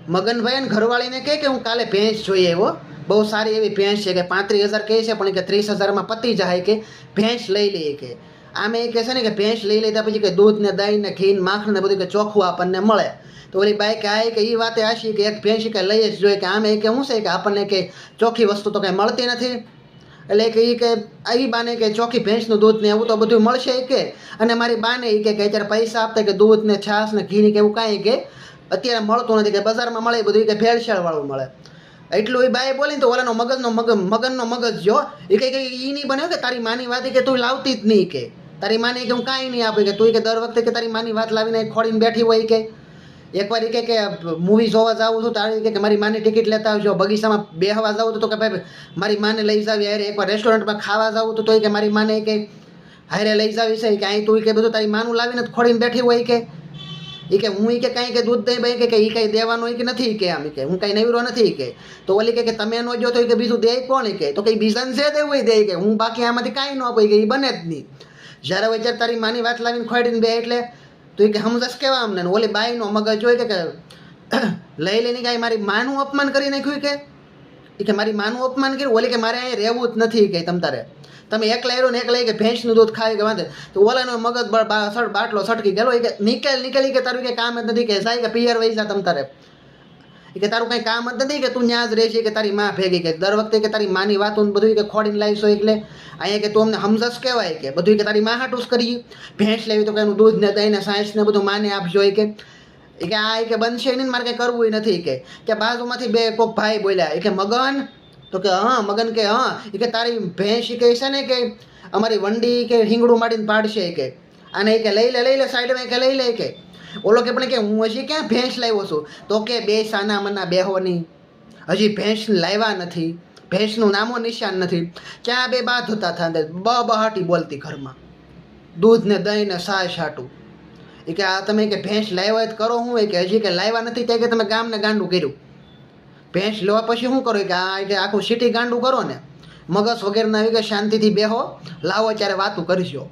મગનભાઈ અને ઘરવાળીને કહે કે હું કાલે ભેંસ જોઈએ એવો બહુ સારી એવી ભેંસ છે કે 35,000 કહે છે પણ કે 30,000 પતી જાય કે ભેંસ લઈ લઈએ કે આમે એ કહે છે ને કે ભેંસ લઈ લીધા પછી કે દૂધ ને દહીં ને ઘી ને માખણ ને બધું કે ચોખ્ખું આપણને મળે તો ઓલી બાઈ કે આ કે એ વાતે આશી કે એક ભેંસ કે લઈ જ જોઈએ કે આમે કે શું છે કે આપણને કે ચોખ્ખી વસ્તુ તો કંઈ મળતી નથી એટલે કે એ કે આવી બાને કે ચોખ્ખી ભેંસનું દૂધ ને એવું તો બધું મળશે કે અને મારી બાને એ કે અત્યારે પૈસા આપતા કે દૂધ ને છાશ ને ઘી ને કે એવું કાંઈ કે અત્યારે મળતું નથી કે બજારમાં મળે એ બધું કે ભેળસેળવાળું મળે એટલું એ બાએ બોલીને તો ઓલાનો મગનનો મગજ જો એ કંઈ એ નહીં બન્યો કે તારી માની વાત કે તું લાવતી જ નહીં કે તારી માને કે હું કાંઈ નહીં આપું કે તું કે દર વખતે કે તારી માની વાત લાવીને ખોડીને બેઠી હોય કે એકવાર એ કે મૂવી જોવા જાવું છું તારે કે મારી માની ટિકિટ લેતા આવજો બગીચામાં બેહવા જાવું તો કે ભાઈ મારી માને લઈ જાવી હારે એકવાર રેસ્ટોરન્ટમાં ખાવા જાવું તો કે મારી માને કે હારે લઈ જાવી છે કે અહીં તું કે બધું તારી માનું લાવીને ખોડીને બેઠી હોય કે એ કે હું કે કાંઈ કે દૂધ દહીં ભાઈ કે એ કાંઈ દેવાનું કે નથી કે આમ કે હું કાંઈ નવીરો નથી કે તો ઓલી કે તમે ન જો તો કે બીજું દે કોણ કે તો કંઈ બીજાને છે દેવું દે કે હું બાકી આમાંથી કાંઈ ન આપું કે એ બને જ નહીં જ્યારે હોય ત્યારે તારી માની વાત લાવીને ખોડીને બે એટલે તો એ કે સમજસ કેવા અમને ઓલી બાઈનો મગજ હોય કે લઈ લઈને કાંઈ મારી માનું અપમાન કરી નાખ્યું કે મારી માનું અપમાન કર્યું ઓલી કે મારે અહીંયા રહેવું જ નથી કે તમે એકલા એરો ને એકલા કે ભેંસનું દૂધ ખાય કે વાંધે તો ઓલાનો મગજ બાટલો સટકી ગયેલો કે નીકળી કે તારું કે કામ જ નથી કે સાઈ કે પિયર વહી જા તમ તારે કે તારું કંઈ કામ જ નથી કે તું ન્યા જ રહેશે કે તારી માં ભેગી કે દર વખતે કે તારી માની વાતો બધું કે ખોડીને લાવીશો એટલે અહીંયા કે તું અમને સમજસ કહેવાય કે બધું કે તારી માં હાટું કરી ભેંસ લેવી તો કે એનું દૂધ ને દહીં ને સાયન્સ ને બધું માને આપજો કે આ કે બનશે નહીં મારે કંઈ કરવું નથી કે બાજુમાંથી બે કોક ભાઈ બોલ્યા કે મગન તો કે હા મગન કે હા એ કે તારી ભેંસ કહે છે ને કે અમારી વંડી કે હિંગડું માડીને પાડશે કે આને કે લઈ લે સાઈડમાં કે લઈ લે કે ઓલો કે પણ કે હું હજી ક્યાં ભેંસ લાવ્યો છું તો કે બે સાના મના બેહોની હજી ભેંસ લાવ્યા નથી ભેંસનું નામો નિશાન નથી ક્યાં બે બાદ હતા થાય બહાટી બોલતી ઘરમાં દૂધ ને દહીં ને સાસ હાટું એ કે આ તમે કે ભેંસ લાવ્યા જ કરો હું કે હજી કે લાવ્યા નથી ત્યાં કે તમે ગામને ગાંડું કર્યું ભેંસ લેવા પછી શું કરો કે આ કે આખું સિટી ગાંડું કરો ને મગજ વગેરેના કે શાંતિથી બેહો લાવો ત્યારે વાતું કરજો